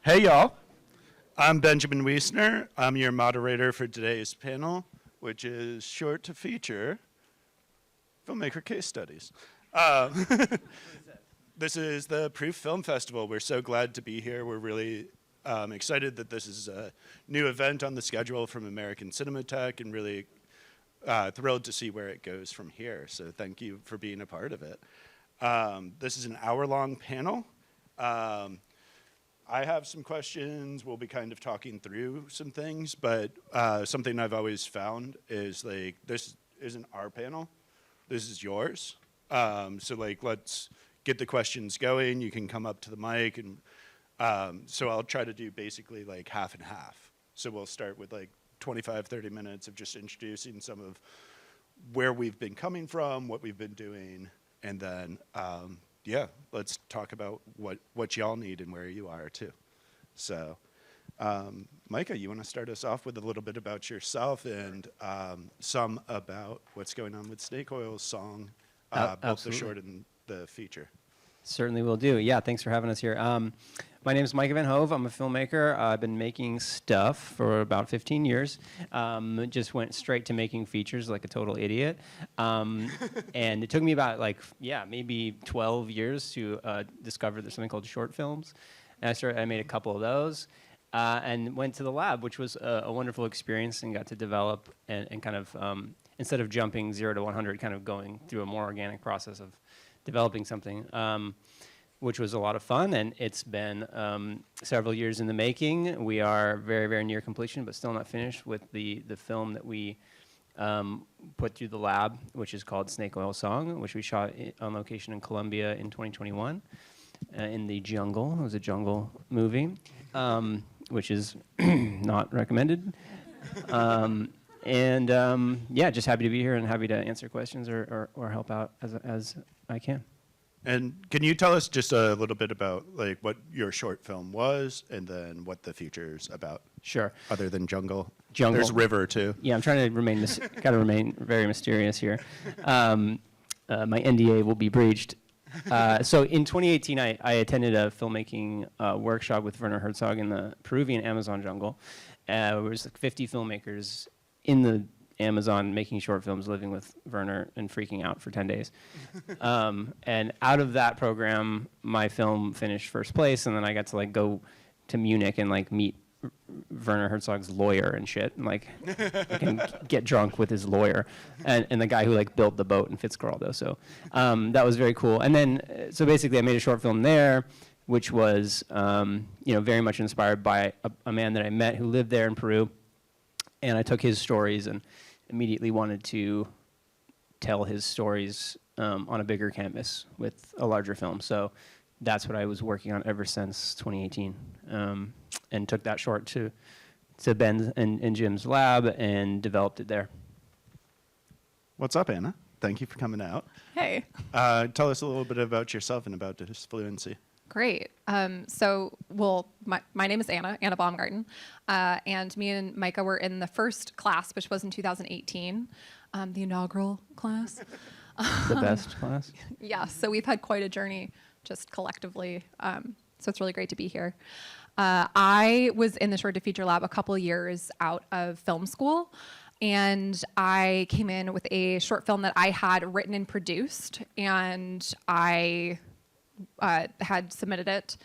Hey y'all, I'm Benjamin Wiessner. I'm your moderator for today's panel, which is short to feature filmmaker case studies. This is the Proof Film Festival. We're so glad to be here. We're really excited that this is a new event on the schedule from American Cinematheque, and really thrilled to see where it goes from here. So thank you for being a part of it. This is an hour-long panel. I have some questions. We'll be kind of talking through some things, but something I've always found is like, this isn't our panel, this is yours. So like, let's get the questions going. You can come up to the mic, and so I'll try to do basically like half and half. So we'll start with like 25, 30 minutes of just introducing some of where we've been coming from, what we've been doing, and then yeah, let's talk about what y'all need and where you are too. So, Micah, you want to start us off with a little bit about yourself and some about what's going on with Snake Oil's song, both the short and the feature. Certainly will do. Yeah, thanks for having us here. My name is Micah Hove. I'm a filmmaker. I've been making stuff for about 15 years. Just went straight to making features like a total idiot. And it took me about maybe 12 years to discover there's something called short films. And I made a couple of those and went to the lab, which was a wonderful experience, and got to develop and kind of, instead of jumping 0 to 100, kind of going through a more organic process of developing something. Which was a lot of fun, and it's been several years in the making. We are very, very near completion, but still not finished with the film that we put through the lab, which is called Snake Oil Song, which we shot on location in Colombia in 2021 in the jungle. It was a jungle movie, which is not recommended. Yeah, just happy to be here and happy to answer questions or help out as I can. And can you tell us just a little bit about like what your short film was, and then what the feature's about? Sure. Other than jungle. Jungle. There's river too. Yeah, I'm trying to remain gotta remain very mysterious here. My NDA will be breached. So in 2018, I attended a filmmaking workshop with Werner Herzog in the Peruvian Amazon jungle. There was like 50 filmmakers in the Amazon making short films, living with Werner and freaking out for 10 days. And out of that program, my film finished first place, and then I got to like go to Munich and like meet Werner Herzog's lawyer and shit, and like get drunk with his lawyer and the guy who like built the boat in Fitzcarraldo. So that was very cool. And then so basically I made a short film there, which was very much inspired by a man that I met who lived there in Peru. And I took his stories and immediately wanted to tell his stories on a bigger canvas with a larger film. So that's what I was working on ever since 2018. And took that short to Ben and Jim's lab and developed it there. What's up, Anna? Thank you for coming out. Hey. Tell us a little bit about yourself and about Disfluency. Great. My name is Anna Baumgarten, and me and Micah were in the first class, which was in 2018, the inaugural class. The best class? Yeah, so we've had quite a journey just collectively, so it's really great to be here. I was in the short to feature lab a couple years out of film school, and I came in with a short film that I had written and produced, and I had submitted it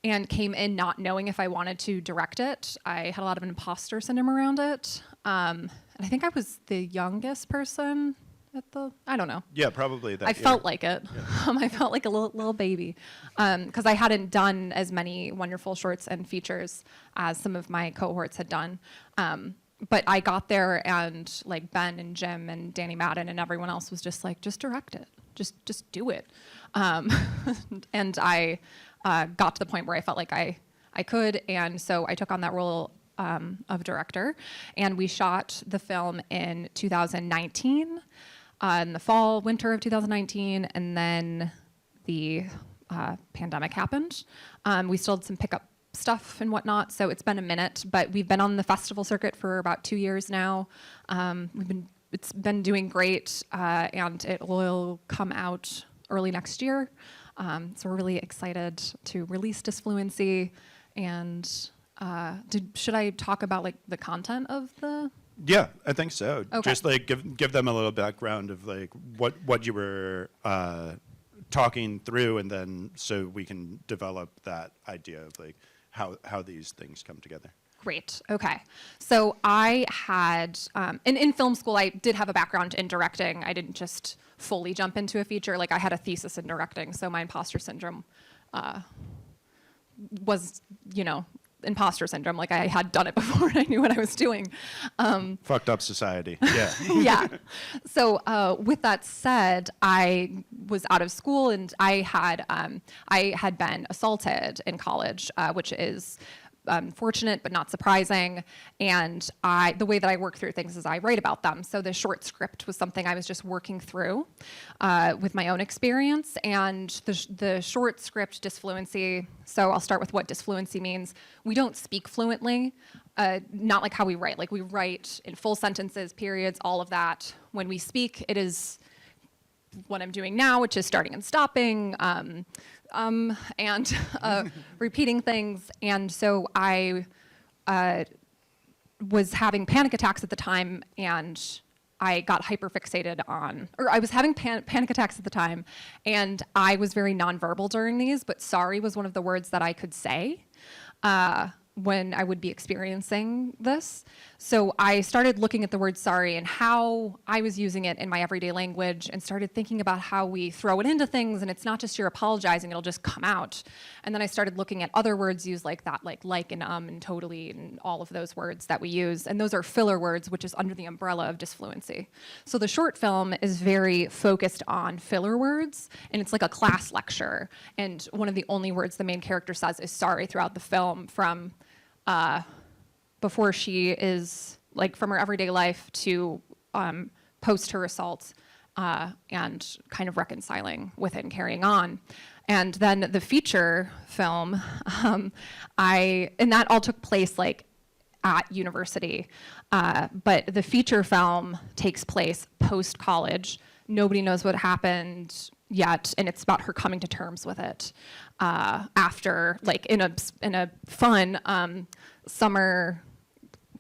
and came in not knowing if I wanted to direct it. I had a lot of imposter syndrome around it. And I think I was the youngest person at I don't know. Yeah, probably that. I felt like it. Yeah. I felt like a little baby because I hadn't done as many wonderful shorts and features as some of my cohorts had done. But I got there, and like Ben and Jim and Danny Madden and everyone else was just like, just direct it. Just do it. And I got to the point where I felt like I could, and so I took on that role of director, and we shot the film in 2019, in the fall, winter of 2019, and then the pandemic happened. We still had some pickup stuff and whatnot, so it's been a minute, but we've been on the festival circuit for about 2 years now. It's been doing great, and it will come out early next year. So we're really excited to release Disfluency And should I talk about like the content of the? Yeah, I think so. Okay. Just like give them a little background of like what you were talking through, and then so we can develop that idea of like how these things come together. Great. Okay. So I had, in film school, I did have a background in directing. I didn't just fully jump into a feature. Like I had a thesis in directing, so my imposter syndrome was, imposter syndrome. Like I had done it before and I knew what I was doing. Fucked up society. Yeah. Yeah. So with that said, I was out of school and I had been assaulted in college, which is unfortunate but not surprising. And the way that I work through things is I write about them. So the short script was something I was just working through with my own experience. And the short script disfluency, so I'll start with what disfluency means. We don't speak fluently, not like how we write. Like we write in full sentences, periods, all of that. When we speak, it is what I'm doing now, which is starting and stopping, and repeating things. And so I was having panic attacks at the time, and I got hyperfixated on, or I was having panic attacks at the time, and I was very nonverbal during these, but sorry was one of the words that I could say when I would be experiencing this. So I started looking at the word sorry and how I was using it in my everyday language, and started thinking about how we throw it into things, and it's not just you're apologizing, it'll just come out. And then I started looking at other words used like that, like and totally, and all of those words that we use. And those are filler words, which is under the umbrella of disfluency. So the short film is very focused on filler words, and it's like a class lecture. And one of the only words the main character says is sorry throughout the film, from before she is, like, from her everyday life to post her assault, and kind of reconciling with it and carrying on. And then the feature film, and that all took place like at university, but the feature film takes place post-college. Nobody knows what happened yet, and it's about her coming to terms with it after, like, in a fun summer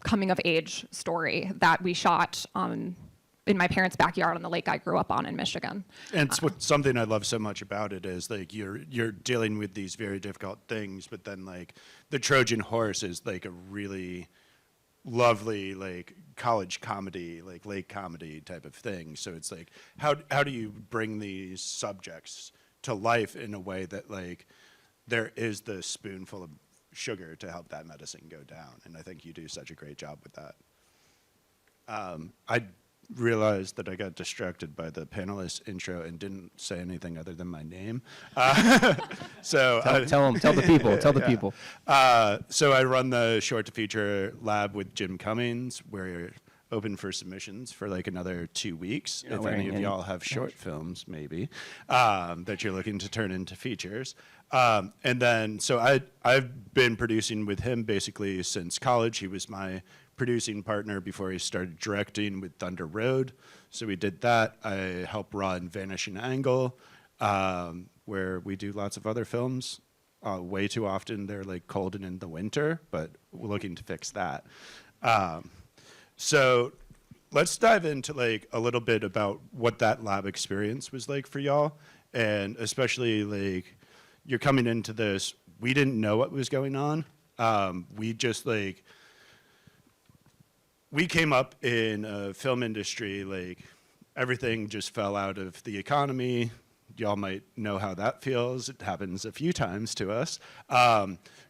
coming of age story that we shot in my parents' backyard on the lake I grew up on in Michigan. And it's something I love so much about it is like you're dealing with these very difficult things, but then like the Trojan horse is like a really lovely like college comedy, like lake comedy type of thing. So it's like how do you bring these subjects to life in a way that like there is the spoonful of sugar to help that medicine go down? And I think you do such a great job with that. I realized that I got distracted by the panelist intro and didn't say anything other than my name. So Tell the people. Tell the people. So I run the short to feature lab with Jim Cummings. We're open for submissions for like another 2 weeks. If any of y'all have short films, maybe, that you're looking to turn into features. And then, so I've been producing with him basically since college. He was my producing partner before he started directing with Thunder Road. So we did that. I helped run Vanishing Angle, where we do lots of other films. Way too often they're like cold and in the winter, but we're looking to fix that. So let's dive into like a little bit about what that lab experience was like for y'all. And especially like you're coming into this, we didn't know what was going on. We just like, we came up in a film industry, like everything just fell out of the economy. Y'all might know how that feels. It happens a few times to us.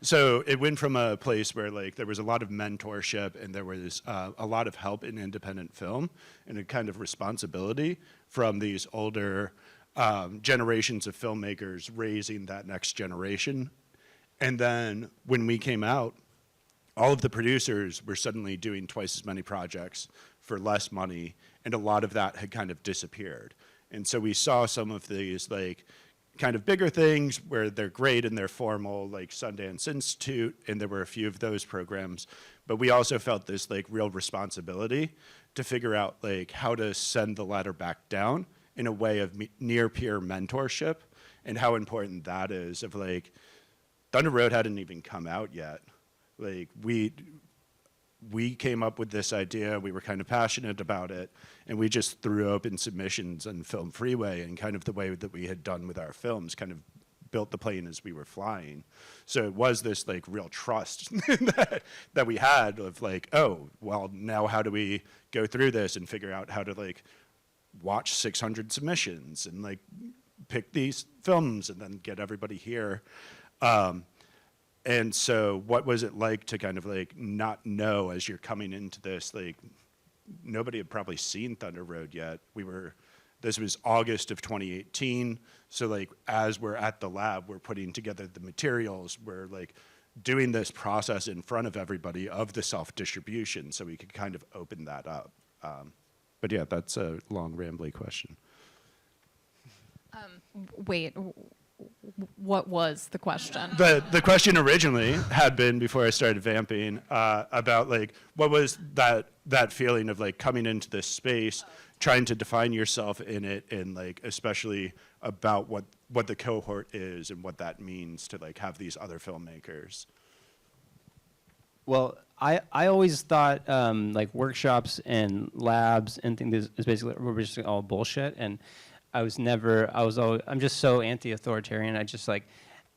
So it went from a place where like there was a lot of mentorship and there was a lot of help in independent film and a kind of responsibility from these older generations of filmmakers raising that next generation. And then when we came out, all of the producers were suddenly doing twice as many projects for less money, and a lot of that had kind of disappeared. And so we saw some of these like kind of bigger things where they're great and they're formal, like Sundance Institute, and there were a few of those programs. But we also felt this like real responsibility to figure out like how to send the ladder back down in a way of near peer mentorship, and how important that is of like Thunder Road hadn't even come out yet. Like we came up with this idea, we were kind of passionate about it, and we just threw open submissions on Film Freeway, and kind of the way that we had done with our films, kind of built the plane as we were flying. So it was this like real trust that we had of like, oh, well, now how do we go through this and figure out how to like watch 600 submissions and like pick these films and then get everybody here. And so what was it like to kind of like not know as you're coming into this, like nobody had probably seen Thunder Road yet. This was August of 2018. So like as we're at the lab, we're putting together the materials, we're like doing this process in front of everybody of the self-distribution so we could kind of open that up. But yeah, that's a long rambly question. Wait, what was the question? The question originally had been, before I started vamping, about like what was that feeling of like coming into this space, trying to define yourself in it, and like especially about what the cohort is and what that means to like have these other filmmakers. Well, I always thought like workshops and labs and things is basically were just all bullshit, and I'm just so anti-authoritarian. I just like,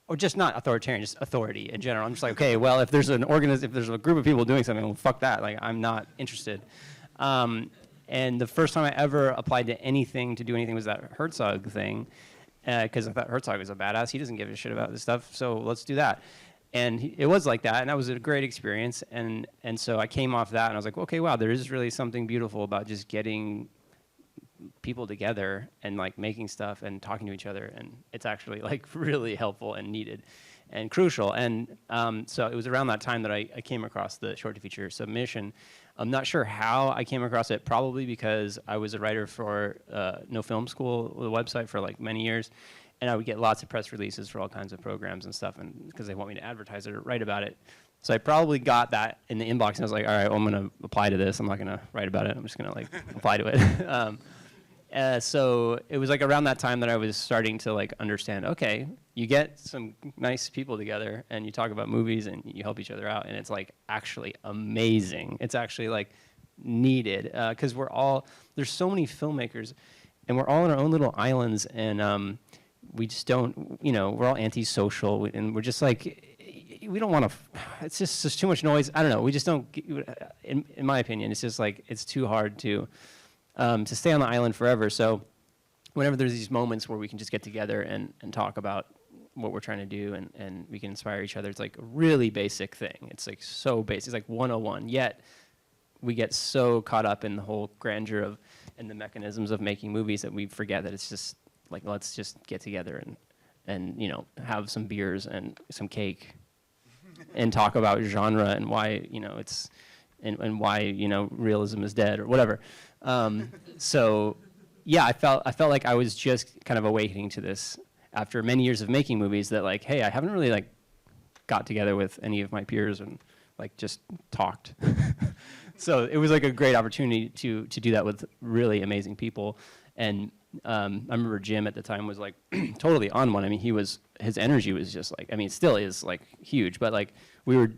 or just not authoritarian, just authority in general. I'm just like, okay, well, if there's if there's a group of people doing something, well, fuck that. Like, I'm not interested. And the first time I ever applied to anything to do anything was that Herzog thing, because I thought Herzog was a badass. He doesn't give a shit about this stuff, so let's do that. And it was like that, and that was a great experience. And so I came off that, and I was like, okay, wow, there is really something beautiful about just getting people together and like making stuff and talking to each other, and it's actually like really helpful and needed and crucial. And so it was around that time that I came across the short to feature submission. I'm not sure how I came across it, probably because I was a writer for No Film School, the website, for like many years, and I would get lots of press releases for all kinds of programs and stuff, and because they want me to advertise it or write about it. So I probably got that in the inbox, and I was like, all right, well, I'm going to apply to this. I'm not going to write about it. I'm just going to like apply to it. So it was like around that time that I was starting to like understand, okay, you get some nice people together and you talk about movies and you help each other out, and it's like actually amazing. It's actually like needed, because there's so many filmmakers and we're all on our own little islands, and we just don't, we're all antisocial, and we're just like, we don't want to, it's just too much noise. I don't know. We just don't, in my opinion, it's just like, it's too hard to stay on the island forever. So whenever there's these moments where we can just get together and talk about what we're trying to do, and we can inspire each other, it's like a really basic thing. It's like so basic. It's like 101. Yet we get so caught up in the whole grandeur and the mechanisms of making movies that we forget that it's just like, let's just get together and have some beers and some cake and talk about genre and why it's and why realism is dead or whatever. So yeah, I felt like I was just kind of awakening to this after many years of making movies, that like, hey, I haven't really like got together with any of my peers and like just talked. So it was like a great opportunity to do that with really amazing people. And I remember Jim at the time was like totally on one. I mean, his energy was just like, I mean, it still is like huge, but like we were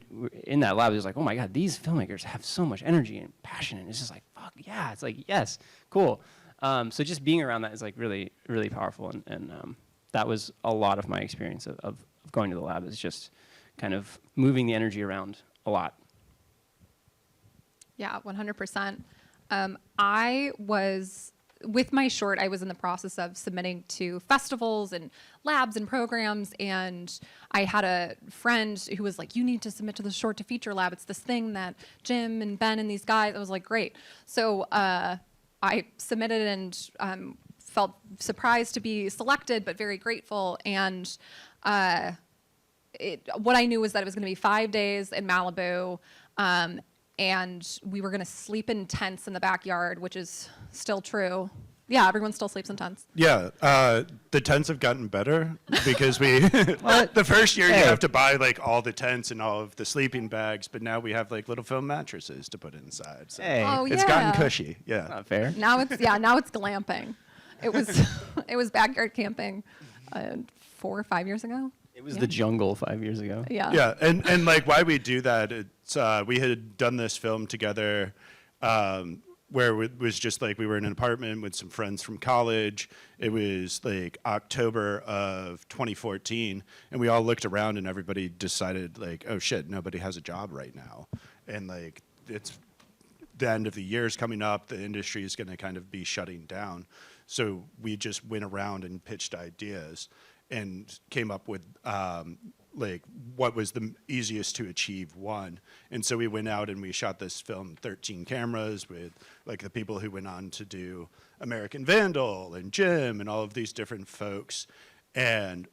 in that lab, it was like, oh my God, these filmmakers have so much energy and passion. And it's just like, fuck yeah. It's like, yes, cool. So just being around that is like really, really powerful. And that was a lot of my experience of going to the lab, is just kind of moving the energy around a lot. Yeah, 100%. I was, with my short, I was in the process of submitting to festivals and labs and programs, and I had a friend who was like, you need to submit to the short to feature lab. It's this thing that Jim and Ben and these guys, I was like, great. So I submitted and felt surprised to be selected, but very grateful. And what I knew was that it was going to be 5 days in Malibu, and we were going to sleep in tents in the backyard, which is still true. Yeah, everyone still sleeps in tents. Yeah, the tents have gotten better because the first year you have to buy like all the tents and all of the sleeping bags, but now we have like little foam mattresses to put inside. So it's gotten cushy. Yeah, not fair. Now it's glamping. It was backyard camping 4 or 5 years ago. It was the jungle 5 years ago. Yeah. Yeah, and like why we do that, it's we had done this film together where it was just like we were in an apartment with some friends from college. It was like October of 2014, and we all looked around and everybody decided like, oh shit, nobody has a job right now. And like it's the end of the year is coming up, the industry is going to kind of be shutting down. So we just went around and pitched ideas and came up with like what was the easiest to achieve one. And so we went out and we shot this film 13 cameras with like the people who went on to do American Vandal and Jim and all of these different folks. And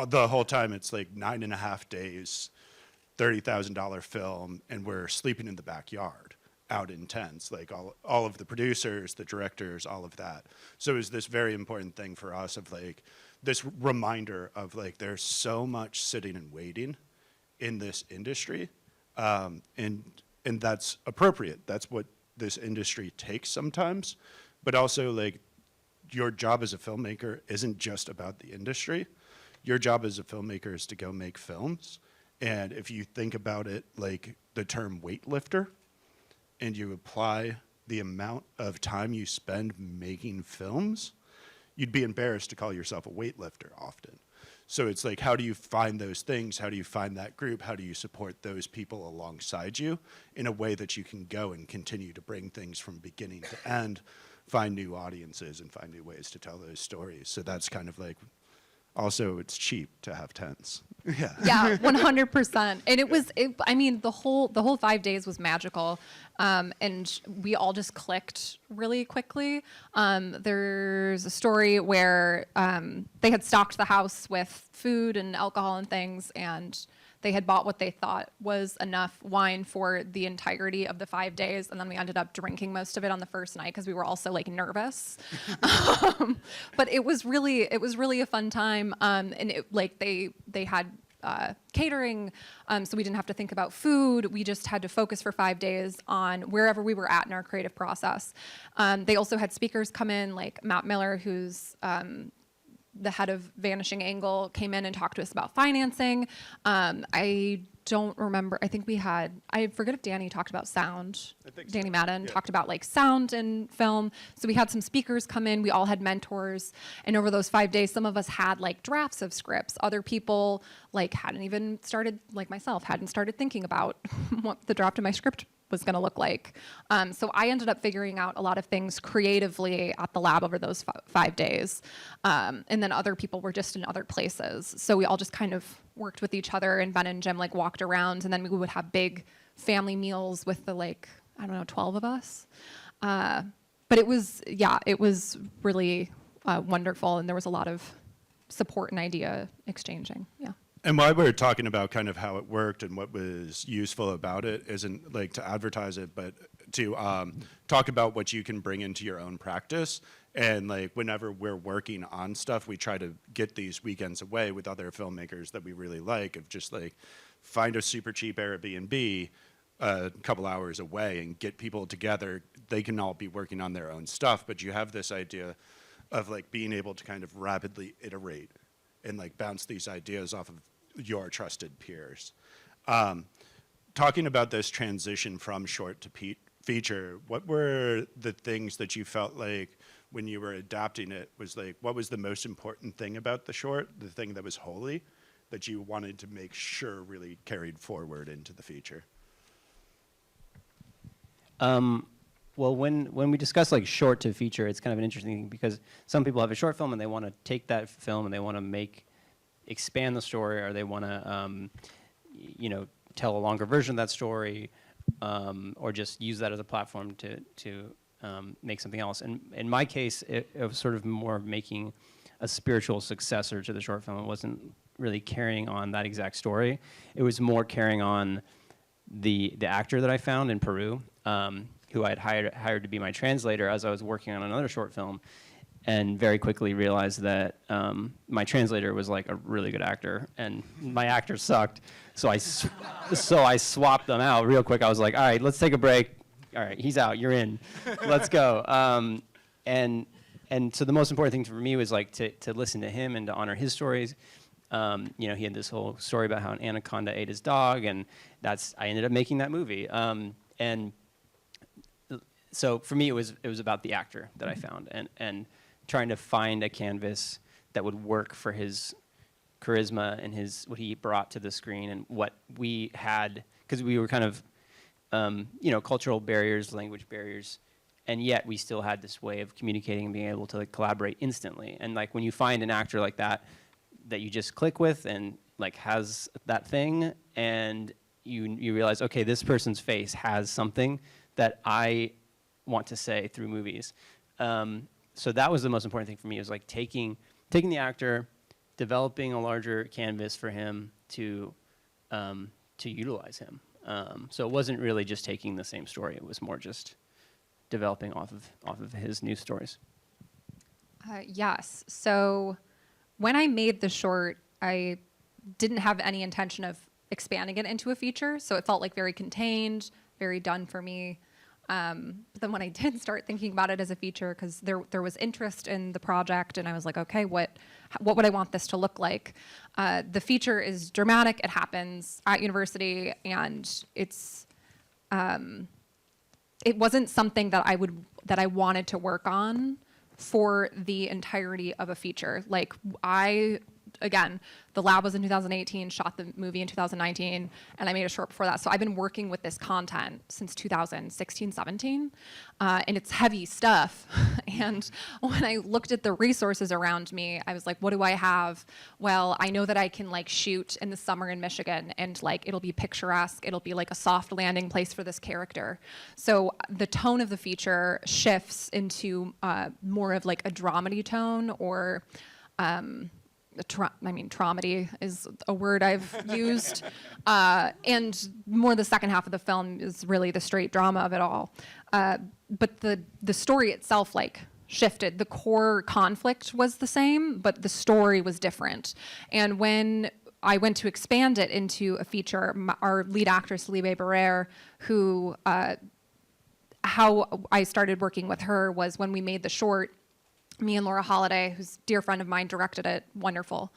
the whole time it's like 9.5 days, $30,000 film, and we're sleeping in the backyard out in tents, like all of the producers, the directors, all of that. So it was this very important thing for us of like, this reminder of like there's so much sitting and waiting in this industry, and that's appropriate. That's what this industry takes sometimes, but also like your job as a filmmaker isn't just about the industry. Your job as a filmmaker is to go make films, and if you think about it like the term weightlifter, and you apply the amount of time you spend making films, you'd be embarrassed to call yourself a weightlifter often. So it's like, how do you find those things? How do you find that group? How do you support those people alongside you in a way that you can go and continue to bring things from beginning to end, find new audiences and find new ways to tell those stories? So that's kind of like, also it's cheap to have tents. Yeah. Yeah, 100%. And it was, I mean, the whole 5 days was magical. And we all just clicked really quickly. There's a story where they had stocked the house with food and alcohol and things, and they had bought what they thought was enough wine for the entirety of the 5 days, and then we ended up drinking most of it on the first night because we were also like nervous. But it was really a fun time, and it, like they had catering, so we didn't have to think about food. We just had to focus for 5 days on wherever we were at in our creative process. They also had speakers come in, like Matt Miller, who's the head of Vanishing Angle, came in and talked to us about financing. I don't remember. I think we had, I forget if Danny talked about sound. I think so. Danny Madden Yeah. talked about like sound and film. So we had some speakers come in. We all had mentors. And over those 5 days, some of us had like drafts of scripts. Other people like hadn't even started, like myself, hadn't started thinking about what the draft of my script was going to look like. So I ended up figuring out a lot of things creatively at the lab over those 5 days. And then other people were just in other places. So we all just kind of worked with each other, and Ben and Jim like walked around, and then we would have big family meals with the like, I don't know, 12 of us. But it was really wonderful, and there was a lot of support and idea exchanging. Yeah. And while we're talking about kind of how it worked and what was useful about it, isn't like to advertise it, but to talk about what you can bring into your own practice. And like whenever we're working on stuff, we try to get these weekends away with other filmmakers that we really like, of just like find a super cheap Airbnb a couple hours away and get people together. They can all be working on their own stuff, but you have this idea of like being able to kind of rapidly iterate and like bounce these ideas off of your trusted peers. Talking about this transition from short to feature, what were the things that you felt like when you were adapting it was like, what was the most important thing about the short, the thing that was holy, that you wanted to make sure really carried forward into the feature? Well, when we discuss like short to feature, it's kind of an interesting thing because some people have a short film and they want to take that film and they want to expand the story, or they want to, tell a longer version of that story, or just use that as a platform to make something else. And in my case, it was sort of more of making a spiritual successor to the short film. It wasn't really carrying on that exact story. It was more carrying on the actor that I found in Peru, who I had hired to be my translator as I was working on another short film, and very quickly realized that my translator was like a really good actor, and my actor sucked. So I swapped them out real quick. I was like, all right, let's take a break. All right, he's out, you're in. Let's go. And so the most important thing for me was like to listen to him and to honor his stories. You know, he had this whole story about how an anaconda ate his dog, and I ended up making that movie. And so for me, it was about the actor that I found, and trying to find a canvas that would work for his charisma and what he brought to the screen, and what we had, because we were kind of, you know, cultural barriers, language barriers, and yet we still had this way of communicating and being able to like collaborate instantly. And like when you find an actor like that you just click with and like has that thing, and you realize, okay, this person's face has something that I want to say through movies. So that was the most important thing for me, was like taking the actor, developing a larger canvas for him to utilize him. So it wasn't really just taking the same story; it was more just developing off of his news stories. Yes. So when I made the short, I didn't have any intention of expanding it into a feature, so it felt like very contained, very done for me. But then when I did start thinking about it as a feature, because there was interest in the project, and I was like, okay, what would I want this to look like? The feature is dramatic. It happens at university, and it wasn't something that I wanted to work on for the entirety of a feature. Like again, the lab was in 2018, shot the movie in 2019, and I made a short before that. So I've been working with this content since 2016, 17, and it's heavy stuff. And when I looked at the resources around me, I was like, what do I have? Well, I know that I can like shoot in the summer in Michigan, and like it'll be picturesque. It'll be like a soft landing place for this character. So the tone of the feature shifts into more of like a dramedy tone, or traumedy is a word I've used, and more the second half of the film is really the straight drama of it all. But the story itself like shifted. The core conflict was the same, but the story was different. And when I went to expand it into a feature, our lead actress, Libe Barrere, who, how I started working with her was when we made the short. Me and Laura Holliday, who's a dear friend of mine, directed it, wonderful.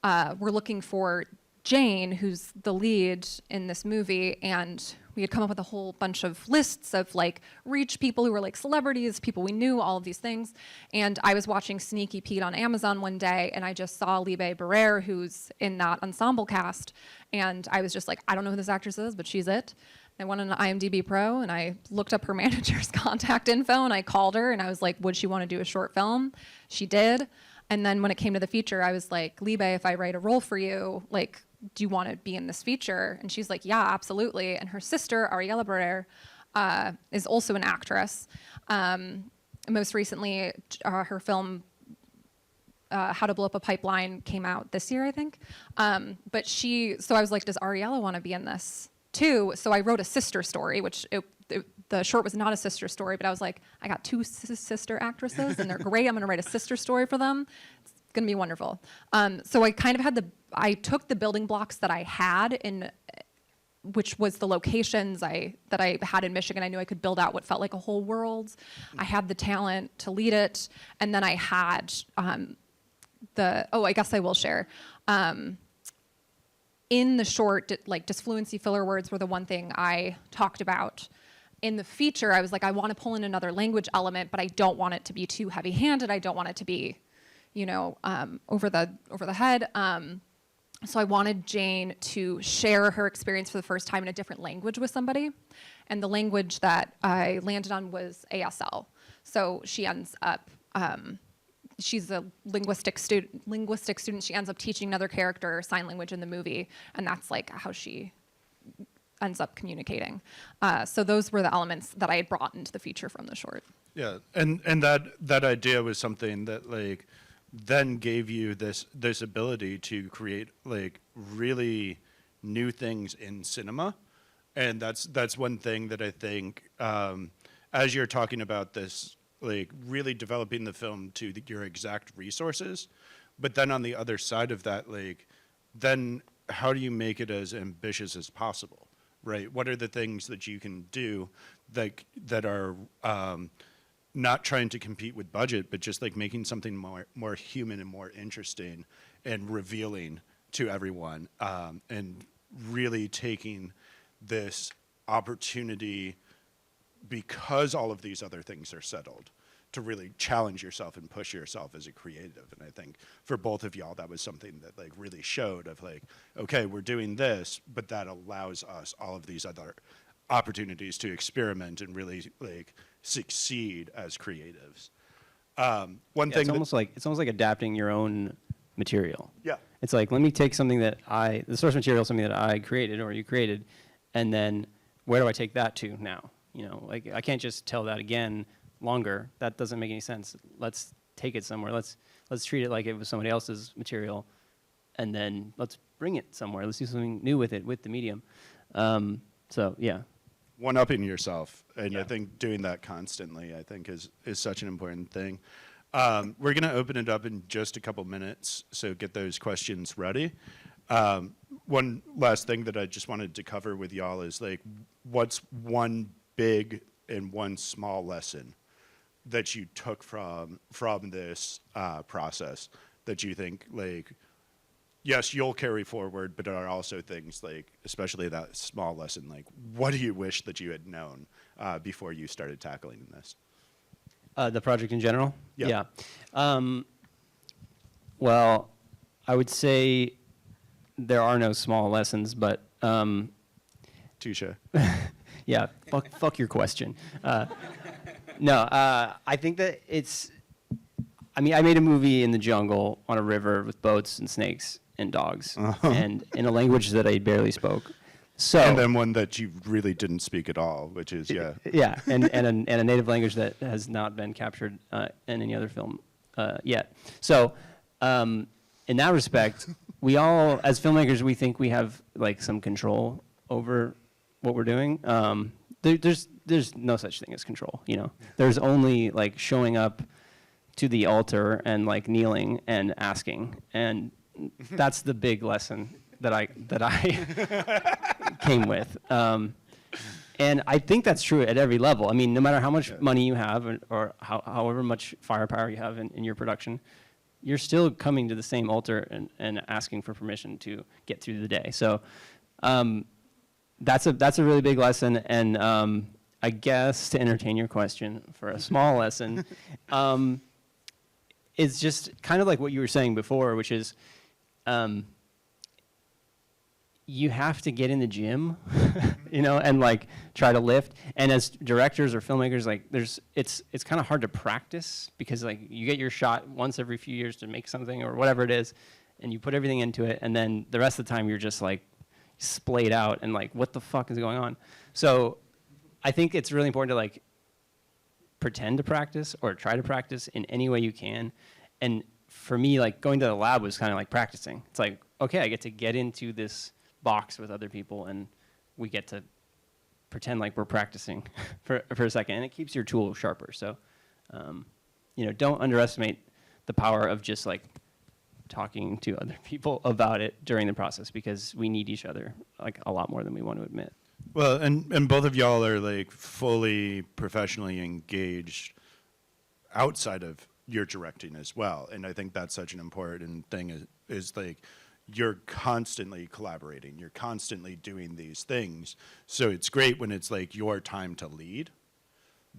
We're looking for Jane, who's the lead in this movie, and we had come up with a whole bunch of lists of like reach people who were like celebrities, people we knew, all of these things. And I was watching Sneaky Pete on Amazon one day, and I just saw Libe Barrere, who's in that ensemble cast, and I was just like, I don't know who this actress is, but she's it. I went on IMDb Pro, and I looked up her manager's contact info, and I called her, and I was like, would she want to do a short film? She did. And then when it came to the feature, I was like, Libe, if I write a role for you, like, do you want to be in this feature? And she's like, yeah, absolutely. And her sister, Ariella Barrere, is also an actress. Most recently, her film, How to Blow Up a Pipeline, came out this year, I think. So I was like, does Ariella want to be in this too? So I wrote a sister story, which the short was not a sister story, but I was like, I got two sister actresses, and they're great. I'm going to write a sister story for them. It's going to be wonderful. So I kind of I took the building blocks that I had which was the locations that I had in Michigan. I knew I could build out what felt like a whole world. I had the talent to lead it, and then I had I guess I will share. In the short, like disfluency filler words were the one thing I talked about. In the feature, I was like, I want to pull in another language element, but I don't want it to be too heavy-handed. I don't want it to be, over the head. So I wanted Jane to share her experience for the first time in a different language with somebody. And the language that I landed on was ASL. So she ends up, she's a linguistic student. She ends up teaching another character sign language in the movie, and that's like how she ends up communicating. So those were the elements that I had brought into the feature from the short. Yeah, and that idea was something that like then gave you this ability to create like really new things in cinema, and that's one thing that I think as you're talking about this, like really developing the film to your exact resources, but then on the other side of that, like then how do you make it as ambitious as possible, right? What are the things that you can do that are not trying to compete with budget, but just like making something more human and more interesting and revealing to everyone, and really taking this opportunity, because all of these other things are settled, to really challenge yourself and push yourself as a creative. And I think for both of y'all, that was something that like really showed of like, okay, we're doing this, but that allows us all of these other opportunities to experiment and really like succeed as creatives. One thing It's almost like adapting your own material. yeah, It's like, let me take something that the source material, something that I created or you created, and then where do I take that to now? You know, like I can't just tell that again longer. That doesn't make any sense. Let's take it somewhere. Let's treat it like it was somebody else's material, and then let's bring it somewhere. Let's do something new with it, with the medium. So yeah. one-upping yourself, and Yeah. I think doing that constantly, I think is such an important thing. We're going to open it up in just a couple minutes, so get those questions ready. One last thing that I just wanted to cover with y'all is like, what's one big and one small lesson that you took from this process that you think like, yes, you'll carry forward, but there are also things like, especially that small lesson, like what do you wish that you had known before you started tackling this? The project in general? Yeah. Well, I would say there are no small lessons, but Touche. yeah, fuck your question. No, I think that I mean, I made a movie in the jungle on a river with boats and snakes and dogs, and in a language that I barely spoke. So, And then one that you really didn't speak at all, which is, yeah. yeah, and a native language that has not been captured in any other film yet. So, in that respect, we all, as filmmakers, we think we have like some control over what we're doing. There's no such thing as control, you know. There's only like showing up to the altar and like kneeling and asking, and that's the big lesson that I came with. And I think that's true at every level. I mean, no matter how much money you have or however much firepower you have in your production, you're still coming to the same altar and asking for permission to get through the day. So that's a really big lesson. And I guess to entertain your question for a small lesson, it's just kind of like what you were saying before, which is you have to get in the gym, you know, and like try to lift. And as directors or filmmakers, like it's kind of hard to practice because like you get your shot once every few years to make something or whatever it is, and you put everything into it, and then the rest of the time you're just like splayed out and like, what the fuck is going on? So I think it's really important to like pretend to practice or try to practice in any way you can. And for me, like going to the lab was kind of like practicing. It's like, okay, I get to get into this box with other people and we get to pretend like we're practicing for a second, and it keeps your tool sharper. So, you know, don't underestimate the power of just like talking to other people about it during the process, because we need each other like a lot more than we want to admit. Well, and both of y'all are like fully professionally engaged outside of your directing as well. And I think that's such an important thing is like, you're constantly collaborating. You're constantly doing these things. So it's great when it's like your time to lead,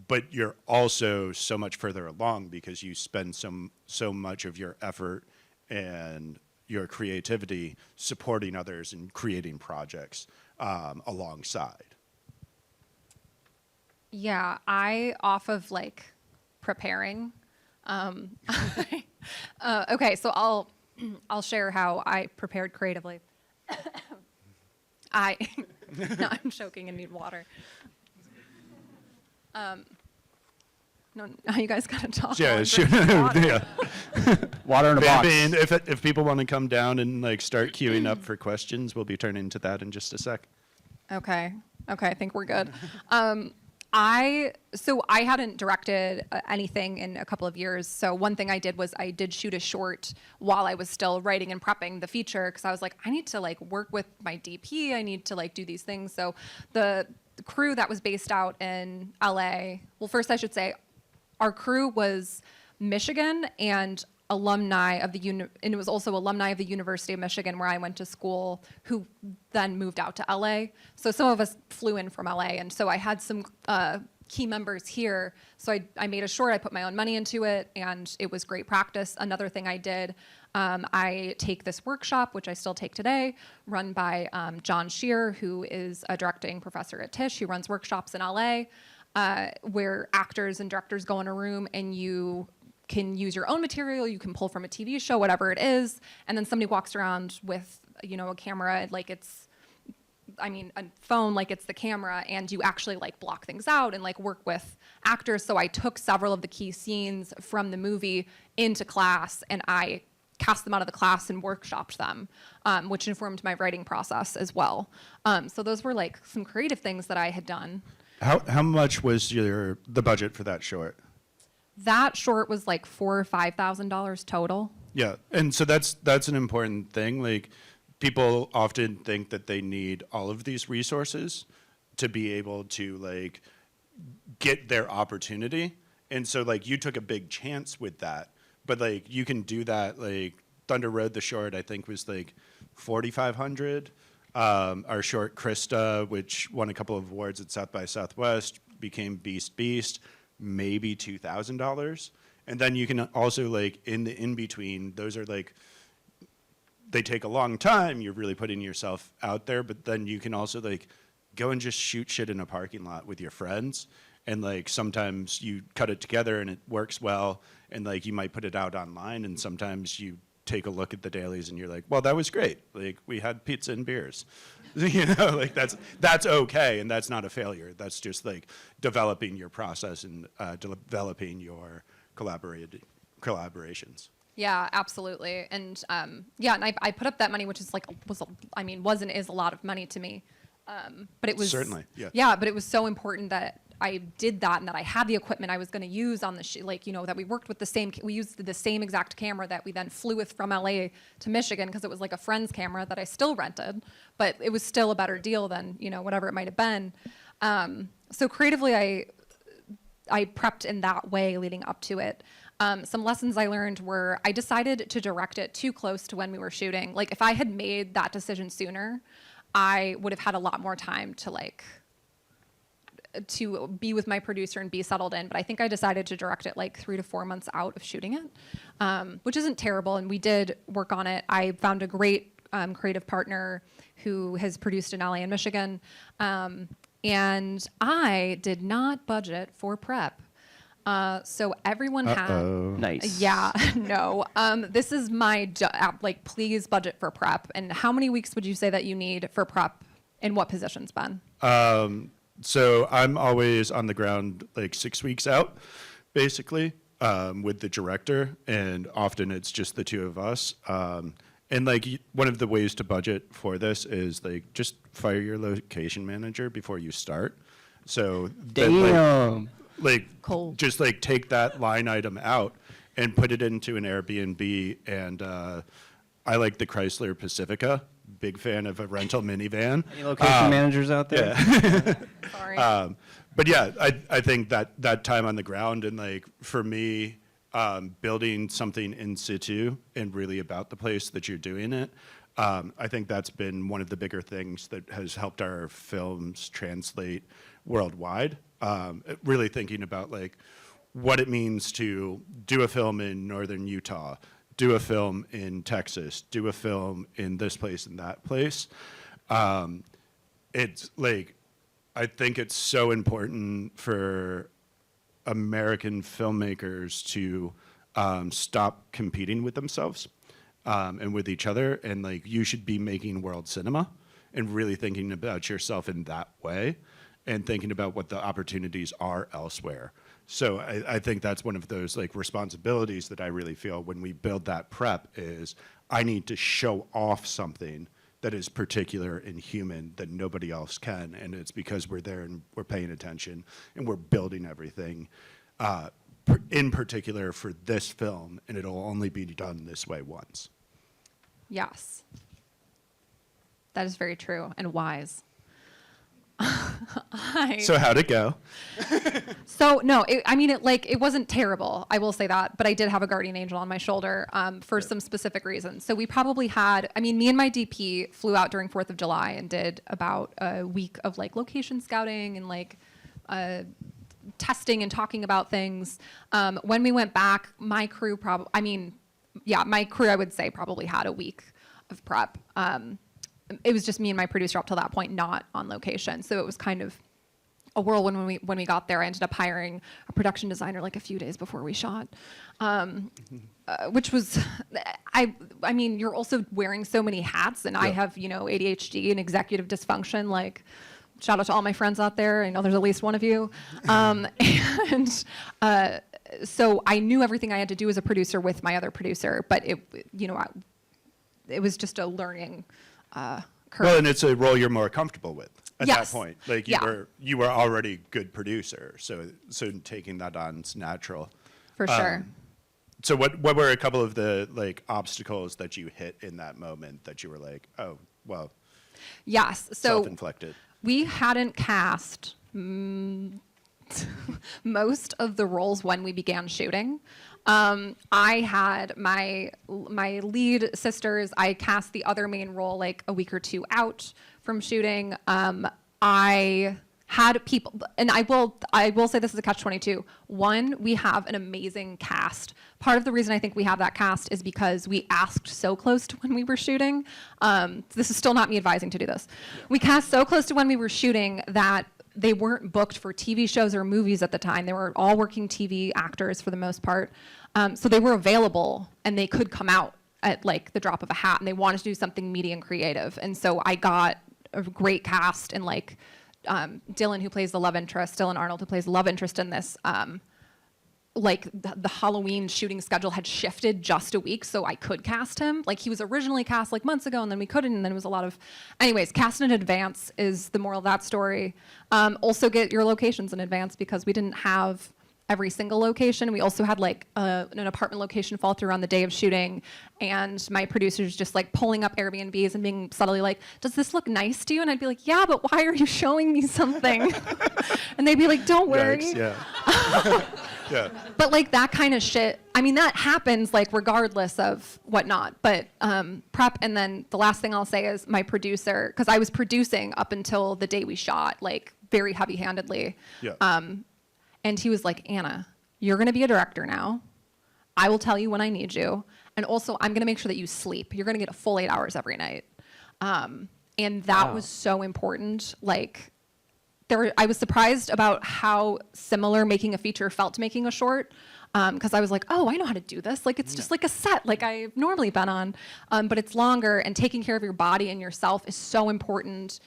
but you're also so much further along because you spend so much of your effort and your creativity supporting others and creating projects alongside. Yeah, off of like preparing. Okay, so I'll share how I prepared creatively. No, I'm choking and need water. No, now you guys gotta talk. while Yeah, I'm sure. drinking water. Yeah. Water in a box. And if people want to come down and like start queuing up for questions, we'll be turning to that in just a sec. Okay, I think we're good. I hadn't directed anything in a couple of years. So one thing I did was I did shoot a short while I was still writing and prepping the feature, because I was like, I need to like work with my DP. I need to like do these things. So the crew that was based out in LA, well, first I should say our crew was Michigan and alumni of and it was also alumni of the University of Michigan where I went to school, who then moved out to LA. So some of us flew in from LA, and so I had some key members here. So I made a short, I put my own money into it, and it was great practice. Another thing I did, I take this workshop, which I still take today, run by John Shear, who is a directing professor at Tisch, who runs workshops in LA, where actors and directors go in a room and you can use your own material, you can pull from a TV show, whatever it is, and then somebody walks around with, you know, a camera like it's, I mean, a phone like it's the camera, and you actually like block things out and like work with actors. So I took several of the key scenes from the movie into class, and I cast them out of the class and workshopped them, which informed my writing process as well. So those were like some creative things that I had done. How much was the budget for that short? That short was like $4,000 or $5,000 total. Yeah, and so that's an important thing. Like, people often think that they need all of these resources to be able to like get their opportunity, and so like you took a big chance with that, but like you can do that. Like Thunder Road, the short, I think was like 4,500. Our short Krista, which won a couple of awards at South by Southwest, became Beast, maybe $2,000. And then you can also like in between, those are like, they take a long time. You're really putting yourself out there, but then you can also like go and just shoot shit in a parking lot with your friends. And like sometimes you cut it together and it works well, and like you might put it out online, and sometimes you take a look at the dailies and you're like, well, that was great. Like, we had pizza and beers. You know, like that's okay, and that's not a failure. That's just like developing your process and developing your collaborations. Yeah, absolutely. And yeah, and I put up that money, which is like is a lot of money to me. But it was certainly, yeah. Yeah, but it was so important that I did that, and that I had the equipment I was going to use on the like, you know, that we worked with we used the same exact camera that we then flew with from LA to Michigan, because it was like a friend's camera that I still rented, but it was still a better deal than, you know, whatever it might have been. So creatively, I prepped in that way leading up to it. Some lessons I learned were I decided to direct it too close to when we were shooting. Like, if I had made that decision sooner, I would have had a lot more time to be with my producer and be settled in. But I think I decided to direct it like 3 to 4 months out of shooting it, which isn't terrible. And we did work on it. I found a great creative partner who has produced in LA and Michigan. And I did not budget for prep. So everyone had. Nice. Yeah, no. This is my like, please budget for prep. And how many weeks would you say that you need for prep? In what positions, Ben? So I'm always on the ground like 6 weeks out, basically, with the director, and often it's just the two of us. And like one of the ways to budget for this is like just fire your location manager before you start. So Damn. like Cool. just like take that line item out and put it into an Airbnb. And I like the Chrysler Pacifica. Big fan of a rental minivan. Any location managers out there? Yeah. Sorry. But yeah, I think that time on the ground, and like for me, building something in situ and really about the place that you're doing it, I think that's been one of the bigger things that has helped our films translate worldwide. Really thinking about like what it means to do a film in northern Utah, do a film in Texas, do a film in this place and that place. It's like, I think it's so important for American filmmakers to stop competing with themselves and with each other. And like, you should be making world cinema and really thinking about yourself in that way and thinking about what the opportunities are elsewhere. So I think that's one of those like responsibilities that I really feel when we build that prep is I need to show off something that is particular and human that nobody else can. And it's because we're there and we're paying attention and we're building everything in particular for this film, and it'll only be done this way once. Yes. That is very true and wise. So how'd it go? So no, it wasn't terrible. I will say that, but I did have a guardian angel on my shoulder for some specific reasons. So we probably had, me and my DP flew out during 4th of July and did about a week of like location scouting and like testing and talking about things. When we went back, my crew my crew I would say probably had a week of prep. It was just me and my producer up till that point, not on location. So it was kind of a whirlwind when we got there. I ended up hiring a production designer like a few days before we shot, which was, you're also wearing so many hats, and I have, ADHD and executive dysfunction. Like, shout out to all my friends out there. I know there's at least one of you. So I knew everything I had to do as a producer with my other producer, but it was just a learning curve. Well, and it's a role you're more comfortable with at Yes. that point. Like Yeah. you were already a good producer, so taking that on is natural. For sure. So what were a couple of the like obstacles that you hit in that moment that you were like, oh, well, Yes. So self-inflicted? we hadn't cast most of the roles when we began shooting. I had my lead sisters. I cast the other main role like a week or two out from shooting. I had people, and I will say this is a catch-22. One, we have an amazing cast. Part of the reason I think we have that cast is because we asked so close to when we were shooting. This is still not me advising to do this. We cast so close to when we were shooting that they weren't booked for TV shows or movies at the time. They were all working TV actors for the most part. So they were available and they could come out at like the drop of a hat, and they wanted to do something media and creative. And so I got a great cast, and like Dylan, who plays the love interest, Dylan Arnold, who plays the love interest in this, like the Halloween shooting schedule had shifted just a week, so I could cast him. Like he was originally cast like months ago, and then we couldn't, and then it was a lot of, anyways, cast in advance is the moral of that story. Also get your locations in advance, because we didn't have every single location. We also had like an apartment location fall through on the day of shooting, and my producers just like pulling up Airbnbs and being subtly like, does this look nice to you? And I'd be like, yeah, but why are you showing me something? And they'd be like, don't worry. Yikes, yeah. Yeah. But like that kind of shit, that happens like regardless of whatnot. But prep, and then the last thing I'll say is my producer, because I was producing up until the day we shot, like very heavy-handedly. Yeah. And he was like, Anna, you're going to be a director now. I will tell you when I need you. And also, I'm going to make sure that you sleep. You're going to get a full 8 hours every night. And that was so important. Like, I was surprised about how similar making a feature felt to making a short. Because I was like, oh, I know how to do this. Like, it's just like a set like I've normally been on. But it's longer, and taking care of your body and yourself is so important.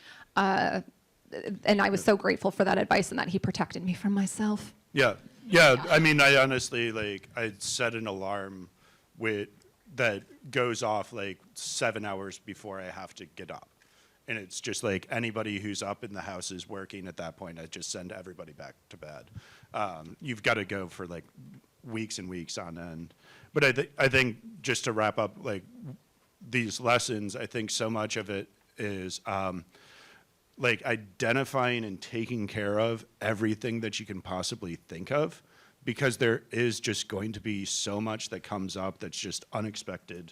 And I was so grateful for that advice, and that he protected me from myself. Yeah. I honestly, like, I set an alarm that goes off like 7 hours before I have to get up. And it's just like anybody who's up in the house is working at that point. I just send everybody back to bed. You've got to go for like weeks and weeks on end. But I think just to wrap up, like these lessons, I think so much of it is like identifying and taking care of everything that you can possibly think of, because there is just going to be so much that comes up that's just unexpected.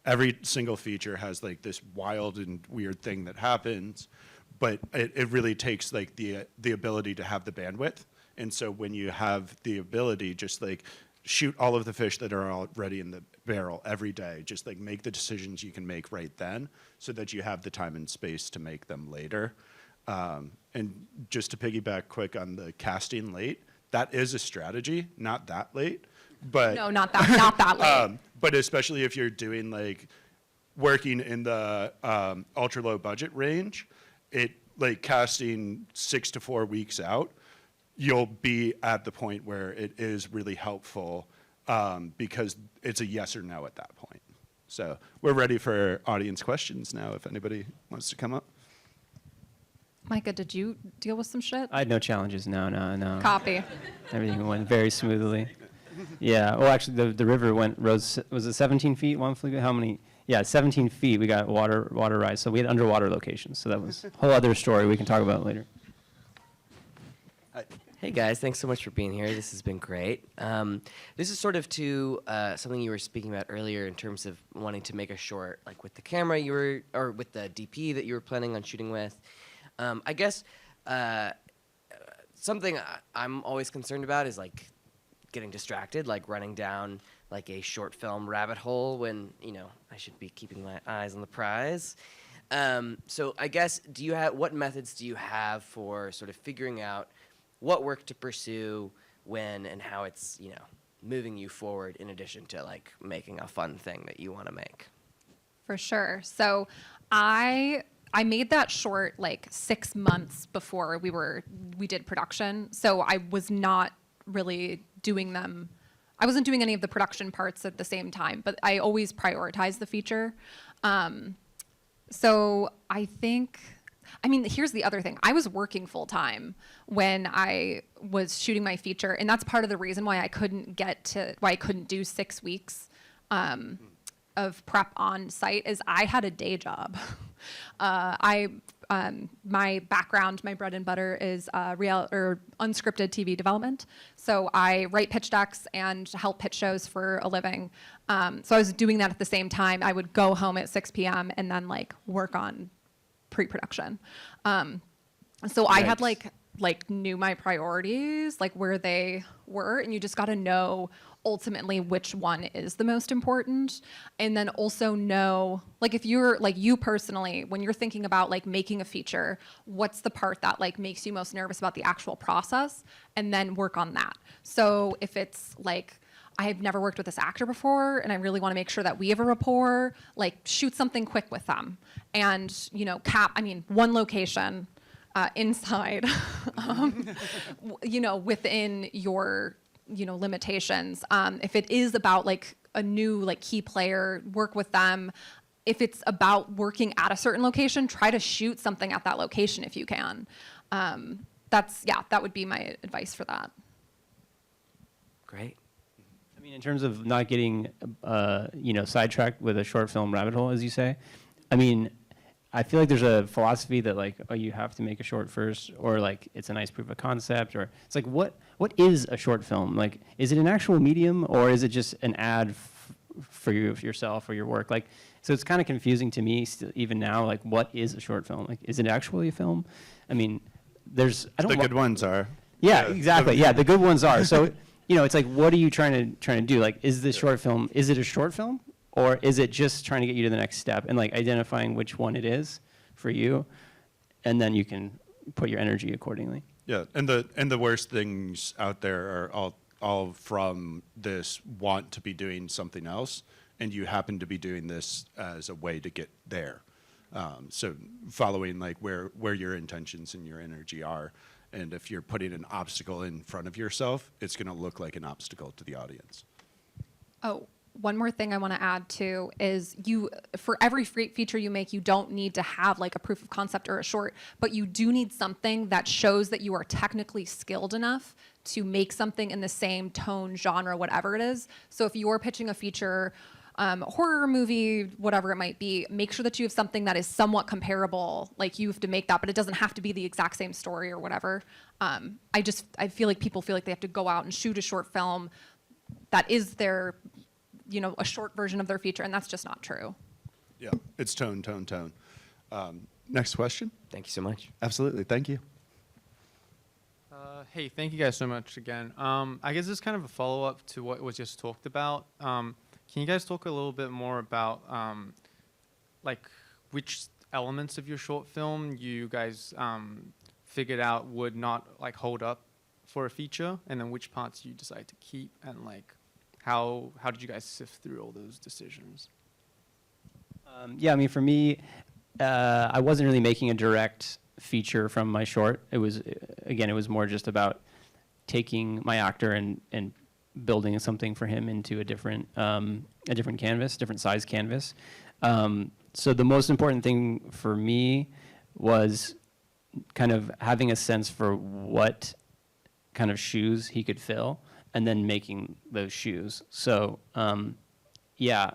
Every single feature has like this wild and weird thing that happens, but it really takes like the ability to have the bandwidth. And so when you have the ability, just like shoot all of the fish that are already in the barrel every day, just like make the decisions you can make right then, so that you have the time and space to make them later. And just to piggyback quick on the casting late, that is a strategy, not that late, but No, not that late. but especially if you're doing like working in the ultra low budget range, it like casting 6 to 4 weeks out, you'll be at the point where it is really helpful, because it's a yes or no at that point. So we're ready for audience questions now, if anybody wants to come up. Micah, did you deal with some shit? I had no challenges. No. Copy. Everything went very smoothly. Yeah. Well, actually, the river rose. Was it 17 feet? One fleet? How many? Yeah, 17 feet. We got water rise. So we had underwater locations. So that was a whole other story we can talk about later. Hey guys, thanks so much for being here. This has been great. This is sort of to something you were speaking about earlier in terms of wanting to make a short, like with the camera you were, or with the DP that you were planning on shooting with. I guess something I'm always concerned about is like getting distracted, like running down like a short film rabbit hole when, you know, I should be keeping my eyes on the prize. So I guess, what methods do you have for sort of figuring out what work to pursue when and how it's, you know, moving you forward in addition to like making a fun thing that you want to make? For sure. So I made that short like 6 months before we did production. So I was not really doing them. I wasn't doing any of the production parts at the same time, but I always prioritize the feature. So I mean, here's the other thing. I was working full time when I was shooting my feature, and that's part of the reason why I couldn't do 6 weeks of prep on site is I had a day job. My background, my bread and butter is unscripted TV development. So I write pitch decks and help pitch shows for a living. So I was doing that at the same time. I would go home at 6 p.m. and then like work on pre-production. So I had knew my priorities, like where they were, and you just got to know ultimately which one is the most important. And then also know, like if you're like you personally, when you're thinking about like making a feature, what's the part that like makes you most nervous about the actual process, and then work on that. So if it's like, I've never worked with this actor before and I really want to make sure that we have a rapport, like shoot something quick with them. And, you know, one location inside, you know, within your, you know, limitations. If it is about like a new like key player, work with them. If it's about working at a certain location, try to shoot something at that location if you can. That would be my advice for that. Great. I mean, in terms of not getting, you know, sidetracked with a short film rabbit hole, as you say, I mean, I feel like there's a philosophy that like, oh, you have to make a short first, or like it's a nice proof of concept, or it's like, what is a short film? Like, is it an actual medium, or is it just an ad for yourself or your work? Like, so it's kind of confusing to me even now. Like, what is a short film? Like, is it actually a film? I mean, the good ones are. Yeah, exactly. Yeah, the good ones are. So, you know, it's like, what are you trying to do? Like, is this short film, is it a short film? Or is it just trying to get you to the next step and like identifying which one it is for you? And then you can put your energy accordingly. Yeah, and the worst things out there are all from this want to be doing something else, and you happen to be doing this as a way to get there. So following like where your intentions and your energy are. And if you're putting an obstacle in front of yourself, it's going to look like an obstacle to the audience. Oh, one more thing I want to add too is for every feature you make, you don't need to have like a proof of concept or a short, but you do need something that shows that you are technically skilled enough to make something in the same tone, genre, whatever it is. So if you're pitching a feature, horror movie, whatever it might be, make sure that you have something that is somewhat comparable. Like you have to make that, but it doesn't have to be the exact same story or whatever. I feel like people feel like they have to go out and shoot a short film that is their, you know, a short version of their feature, and that's just not true. Yeah, it's tone. Next question. Thank you so much. Absolutely, thank you. Hey, thank you guys so much again. I guess this is kind of a follow-up to what was just talked about. Can you guys talk a little bit more about like which elements of your short film you guys figured out would not like hold up for a feature, and then which parts you decide to keep, and like how did you guys sift through all those decisions? Yeah, I mean, for me, I wasn't really making a direct feature from my short. It was, again, it was more just about taking my actor and building something for him into a different canvas, different size canvas. So the most important thing for me was kind of having a sense for what kind of shoes he could fill, and then making those shoes. So, yeah.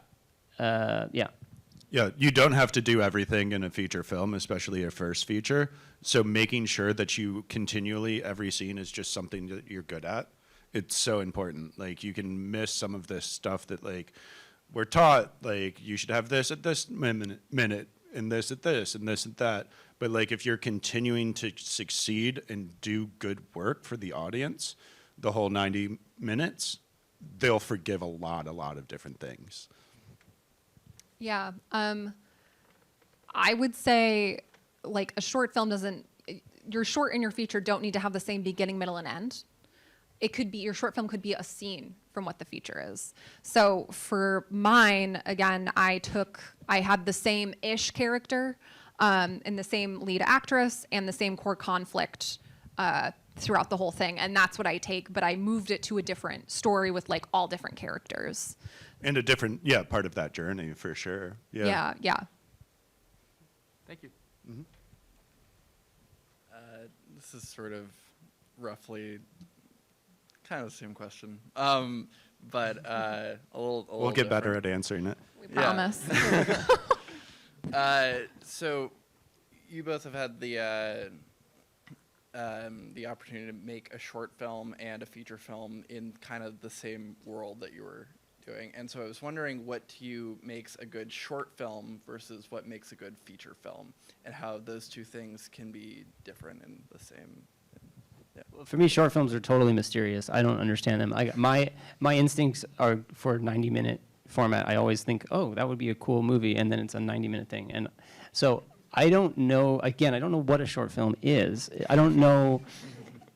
Yeah, you don't have to do everything in a feature film, especially your first feature. So making sure that you continually, every scene is just something that you're good at. It's so important. Like, you can miss some of this stuff that, like, we're taught, like, you should have this at this minute, and this at this, and this at that. But, like, if you're continuing to succeed and do good work for the audience the whole 90 minutes, they'll forgive a lot of different things. Yeah. I would say, like, a short film doesn't, your short and your feature don't need to have the same beginning, middle, and end. It could be, your short film could be a scene from what the feature is. So for mine, again, I had the same-ish character and the same lead actress and the same core conflict throughout the whole thing. And that's what I take, but I moved it to a different story with, like, all different characters. And a different, part of that journey, for sure. Yeah. Thank you. This is sort of roughly kind of the same question, but a little We'll get better different. at answering it. We promise. So you both have had the opportunity to make a short film and a feature film in kind of the same world that you were doing. And so I was wondering what to you makes a good short film versus what makes a good feature film, and how those two things can be different in the same. Yeah. For me, short films are totally mysterious. I don't understand them. My instincts are for 90-minute format. I always think, oh, that would be a cool movie, and then it's a 90-minute thing. And so I don't know, again, I don't know what a short film is. I don't know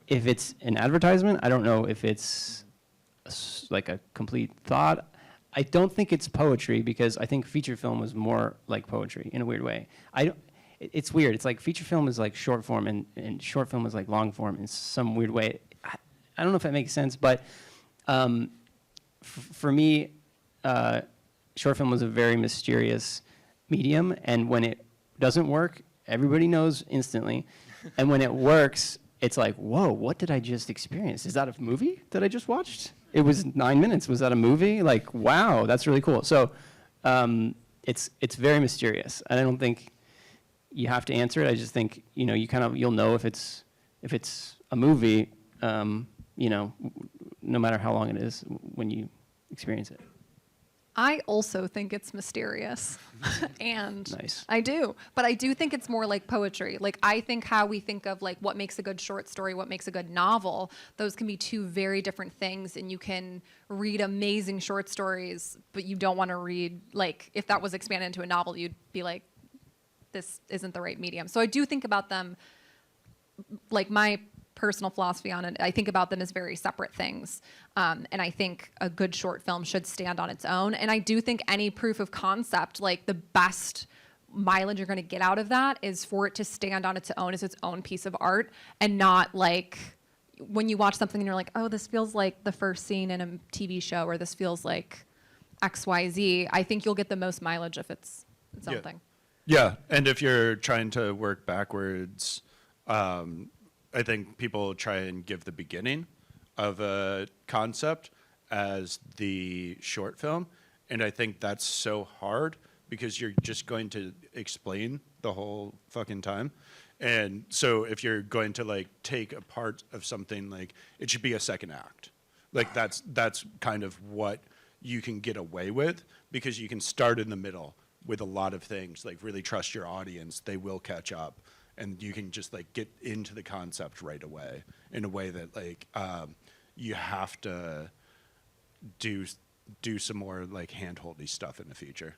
if it's an advertisement. I don't know if it's like a complete thought. I don't think it's poetry, because I think feature film was more like poetry in a weird way. It's weird. It's like feature film is like short form, and short film is like long form in some weird way. I don't know if that makes sense, but for me, short film was a very mysterious medium, and when it doesn't work, everybody knows instantly. And when it works, it's like, whoa, what did I just experience? Is that a movie that I just watched? It was 9 minutes. Was that a movie? Like, wow, that's really cool. So it's very mysterious, and I don't think you have to answer it. I just think, you'll know if it's a movie, no matter how long it is when you experience it. I also think it's mysterious. And Nice. I do. But I do think it's more like poetry. Like, I think how we think of, like, what makes a good short story, what makes a good novel, those can be two very different things. And you can read amazing short stories, but you don't want to read, like, if that was expanded into a novel, you'd be like, this isn't the right medium. So I do think about them, like, my personal philosophy on it, I think about them as very separate things. And I think a good short film should stand on its own. And I do think any proof of concept, like, the best mileage you're going to get out of that is for it to stand on its own as its own piece of art, and not like when you watch something and you're like, oh, this feels like the first scene in a TV show, or this feels like XYZ. I think you'll get the most mileage if it's its own thing. Yeah, and if you're trying to work backwards, I think people try and give the beginning of a concept as the short film, and I think that's so hard, because you're just going to explain the whole fucking time. And so if you're going to, like, take a part of something, like, it should be a second act. Like, that's kind of what you can get away with, because you can start in the middle with a lot of things, like, really trust your audience, they will catch up, and you can just, like, get into the concept right away in a way that, like, you have to do some more, like, hand-holdy stuff in the future.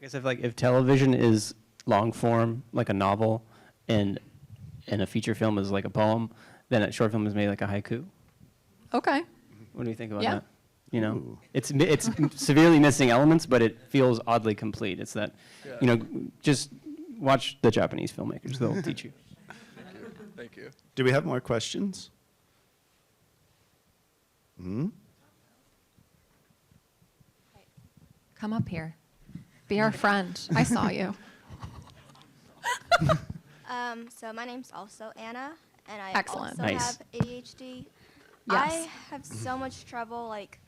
I guess if television is long form, like a novel, and a feature film is like a poem, then a short film is maybe like a haiku. Okay. What do you think about Yeah. that? You know, Ooh. it's severely missing elements, but it feels oddly complete. It's that, just watch the Japanese filmmakers; they'll teach you. Thank you. Do we have more questions? Come up here. Be our friend. I saw you. So my name's also Anna, and I Excellent. also Nice. have ADHD. Yes. I have so much trouble, like,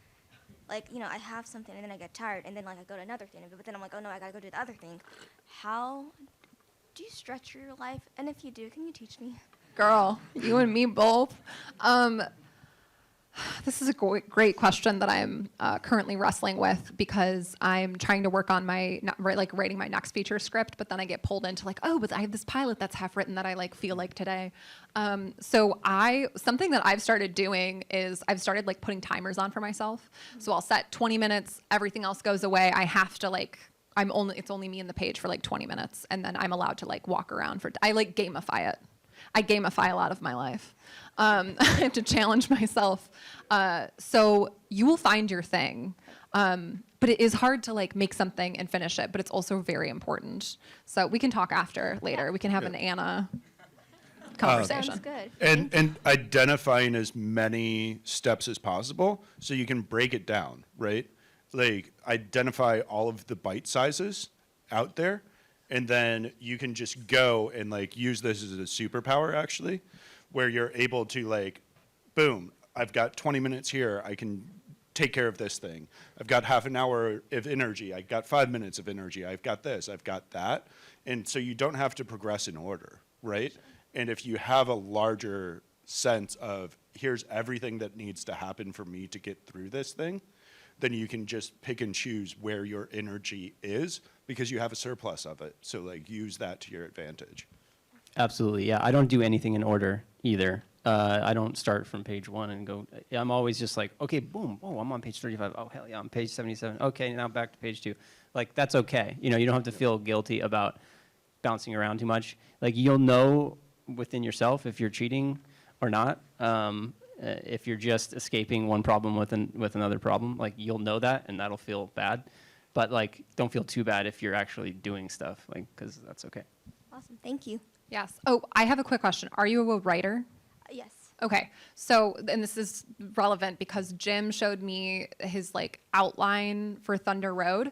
like, I have something and then I get tired and then like I go to another thing, but then I'm like, oh no, I gotta go do the other thing. How do you stretch your life? And if you do, can you teach me? Girl, you and me both. This is a great question that I'm currently wrestling with because I'm trying to work on writing my next feature script, but then I get pulled into like, oh, but I have this pilot that's half written that I like feel like today. So something that I've started doing is I've started like putting timers on for myself. So I'll set 20 minutes, everything else goes away. I have to like, it's only me and the page for like 20 minutes, and then I'm allowed to like walk around I like gamify it. I gamify a lot of my life. I have to challenge myself. So you will find your thing. But it is hard to like make something and finish it, but it's also very important. So we can talk later. We can have an Anna conversation. Sounds good. And identifying as many steps as possible so you can break it down, right? Like identify all of the bite sizes out there, and then you can just go and like use this as a superpower actually, where you're able to like, boom, I've got 20 minutes here, I can take care of this thing. I've got half an hour of energy, I've got 5 minutes of energy, I've got this, I've got that. And so you don't have to progress in order, right? And if you have a larger sense of here's everything that needs to happen for me to get through this thing, then you can just pick and choose where your energy is because you have a surplus of it. So like use that to your advantage. Absolutely, yeah. I don't do anything in order either. I don't start from page 1 and go. I'm always just like, okay, boom, oh, I'm on page 35. Oh, hell yeah, I'm page 77. Okay, now back to page 2. Like, that's okay. You know, you don't have to feel guilty about bouncing around too much. Like, you'll know within yourself if you're cheating or not. If you're just escaping one problem with another problem, like, you'll know that, and that'll feel bad. But, like, don't feel too bad if you're actually doing stuff, like, because that's okay. Awesome. Thank you. Yes. Oh, I have a quick question. Are you a writer? Yes. Okay. So, and this is relevant because Jim showed me his like outline for Thunder Road.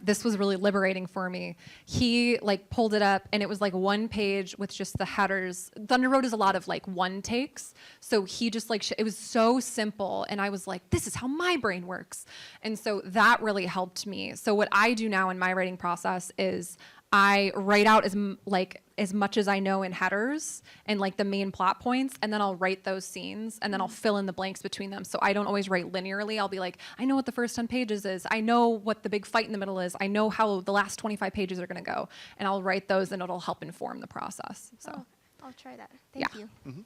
This was really liberating for me. He like pulled it up and it was like one page with just the headers. Thunder Road is a lot of like one takes. So he just like, it was so simple. And I was like, this is how my brain works. And so that really helped me. So what I do now in my writing process is I write out as much as I know in headers and like the main plot points, and then I'll write those scenes, and then I'll fill in the blanks between them. So I don't always write linearly. I'll be like, I know what the first 10 pages is. I know what the big fight in the middle is. I know how the last 25 pages are going to go, and I'll write those, and it'll help inform the process. So Oh, I'll try that. Thank Yeah. you.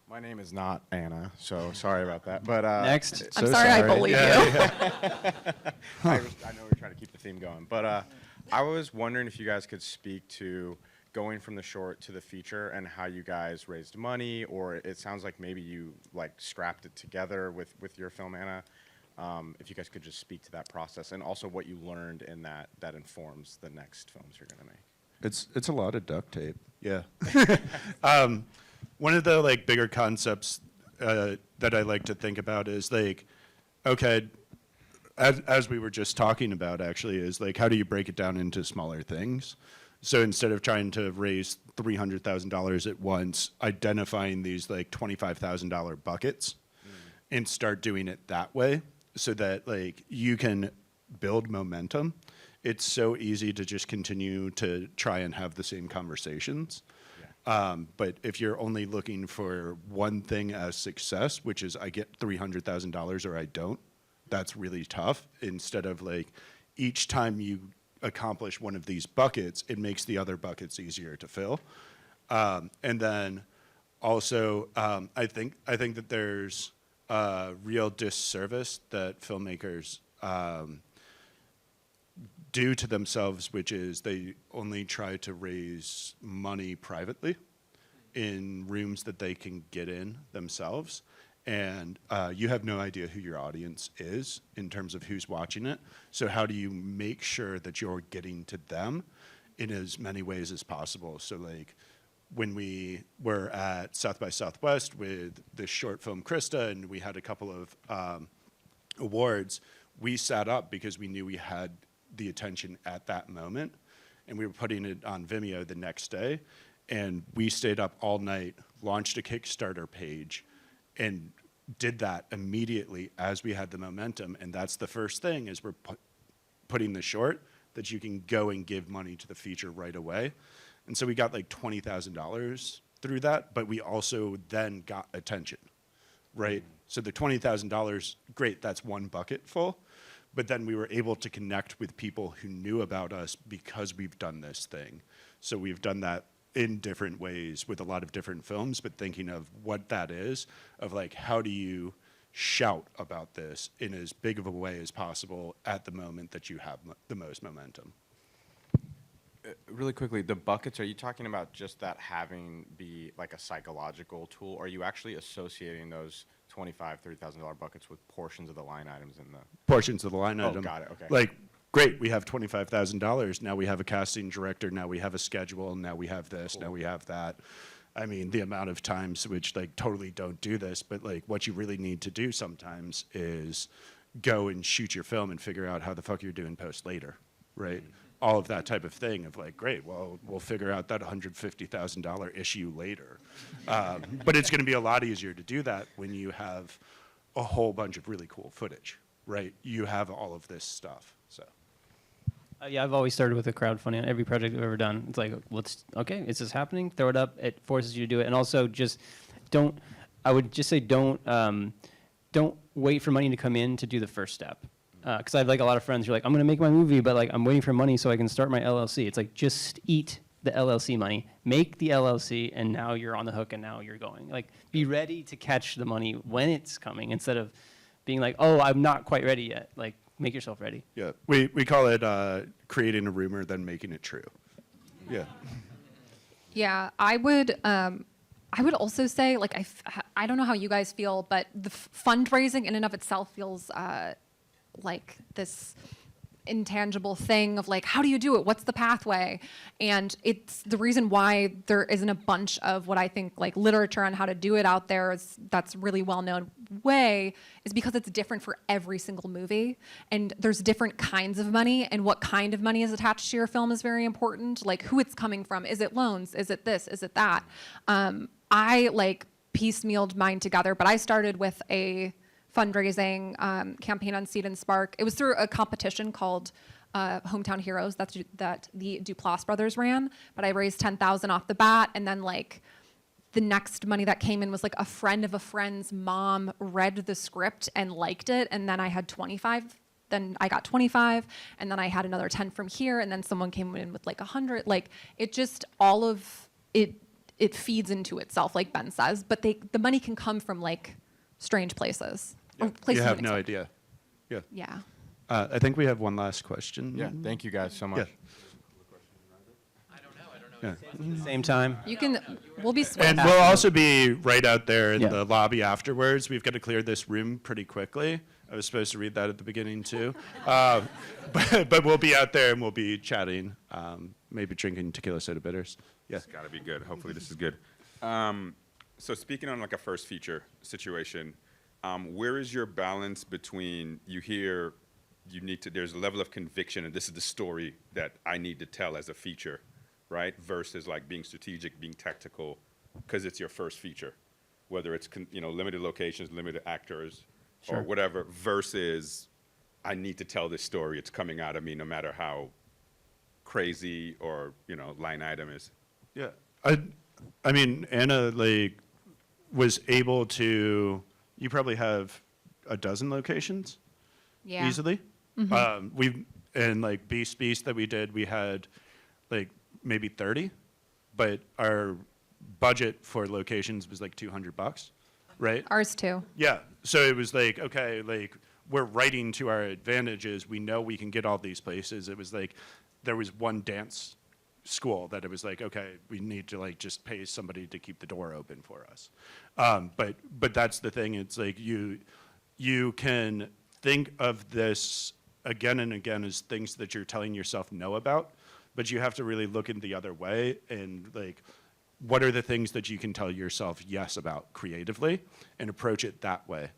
My name is not Anna, so sorry about that. But Next. I'm sorry I bullied you. I know we're trying to keep the theme going, but I was wondering if you guys could speak to going from the short to the feature and how you guys raised money, or it sounds like maybe you like scrapped it together with your film, Anna. If you guys could just speak to that process and also what you learned in that informs the next films you're gonna make. It's a lot of duct tape. Yeah. One of the like bigger concepts that I like to think about is like, okay, as we were just talking about actually, is like how do you break it down into smaller things? So instead of trying to raise $300,000 at once, identifying these like $25,000 buckets and start doing it that way so that like you can build momentum. It's so easy to just continue to try and have the same conversations. But if you're only looking for one thing as success, which is I get $300,000 or I don't, that's really tough. Instead of like each time you accomplish one of these buckets, it makes the other buckets easier to fill. And then also, I think that there's a real disservice that filmmakers do to themselves, which is they only try to raise money privately in rooms that they can get in themselves. And you have no idea who your audience is in terms of who's watching it. So how do you make sure that you're getting to them in as many ways as possible? So like when we were at South by Southwest with this short film Krista, and we had a couple of awards, we sat up because we knew we had the attention at that moment, and we were putting it on Vimeo the next day, and we stayed up all night, launched a Kickstarter page, and did that immediately as we had the momentum. And that's the first thing is we're putting the short that you can go and give money to the feature right away. And so we got like $20,000 through that, but we also then got attention, right? So the $20,000, great, that's one bucket full. But then we were able to connect with people who knew about us because we've done this thing. So we've done that in different ways with a lot of different films, but thinking of what that is, of like, how do you shout about this in as big of a way as possible at the moment that you have the most momentum. Really quickly, the buckets, are you talking about just that having be like a psychological tool? Or are you actually associating those $25,000, $30,000 buckets with portions of the line items in the... Portions of the line Oh, item. got it, okay. Like, great, we have $25,000. Now we have a casting director. Now we have a schedule. Now we have this. Now we have that. I mean, the amount of times which like totally don't do this, but like what you really need to do sometimes is go and shoot your film and figure out how the fuck you're doing post later, right? All of that type of thing of like, great, well, we'll figure out that $150,000 issue later. But it's going to be a lot easier to do that when you have a whole bunch of really cool footage, right? You have all of this stuff, so. Yeah, I've always started with a crowdfunding on every project I've ever done. It's like, okay, is this happening? Throw it up. It forces you to do it. And also just I would just say don't wait for money to come in to do the first step. Because I have like a lot of friends who are like, I'm going to make my movie, but like I'm waiting for money so I can start my LLC. It's like, just eat the LLC money, make the LLC, and now you're on the hook and now you're going. Like, be ready to catch the money when it's coming instead of being like, oh, I'm not quite ready yet. Like, make yourself ready. Yeah, we call it creating a rumor, then making it true. Yeah. Yeah, I would also say, like, I don't know how you guys feel, but the fundraising in and of itself feels like this intangible thing of like, how do you do it? What's the pathway? And it's the reason why there isn't a bunch of what I think like literature on how to do it out there that's really well-known way is because it's different for every single movie. And there's different kinds of money, and what kind of money is attached to your film is very important. Like who it's coming from. Is it loans? Is it this? Is it that? I like piecemealed mine together, but I started with a fundraising campaign on Seed and Spark. It was through a competition called Hometown Heroes that the Duplass brothers ran, but I raised $10,000 off the bat, and then like the next money that came in was like a friend of a friend's mom read the script and liked it, and then I had 25. Then I got 25, and then I had another 10 from here, and then someone came in with like 100. Like it just all of it feeds into itself, like Ben says. But the money can come from like strange places. Yeah. Or places You have wouldn't no expect. idea. Yeah. Yeah. I think we have one last question. Yeah, thank you guys so much. Yeah. At the same time. We'll be swift. And we'll also be right out there in Yeah. the lobby afterwards. We've got to clear this room pretty quickly. I was supposed to read that at the beginning too. But we'll be out there and we'll be chatting, maybe drinking tequila soda bitters. Yeah. It's got to be good. Hopefully this is good. So speaking on like a first feature situation, where is your balance between there's a level of conviction and this is the story that I need to tell as a feature, right? Versus like being strategic, being tactical, because it's your first feature, whether it's limited locations, limited actors, or whatever, versus I need to tell this story. It's coming out of me no matter how crazy or line item is. Yeah. I mean, Anna like was able to. You probably have a dozen locations. Yeah. Easily. We've and like Beast that we did, we had like maybe 30, but our budget for locations was like $200, right? Ours too. Yeah. So it was like, okay, like we're writing to our advantages. We know we can get all these places. It was like there was one dance school that it was like, okay, we need to like just pay somebody to keep the door open for us. But that's the thing. It's like you can think of this again and again as things that you're telling yourself no about, but you have to really look in the other way and like, what are the things that you can tell yourself yes about creatively and approach it that way.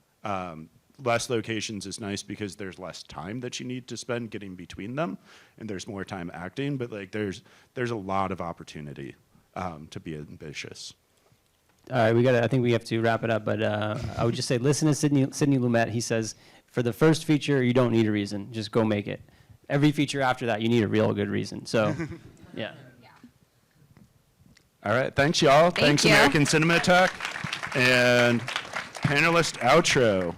Less locations is nice because there's less time that you need to spend getting between them, and there's more time acting. But like, there's a lot of opportunity to be ambitious. All right, I think we have to wrap it up, but I would just say listen to Sidney Lumet. He says, for the first feature, you don't need a reason. Just go make it. Every feature after that, you need a real good reason. So, yeah. All right, thanks, y'all. Thank Thanks, you. American Cinema Tech. And panelist outro.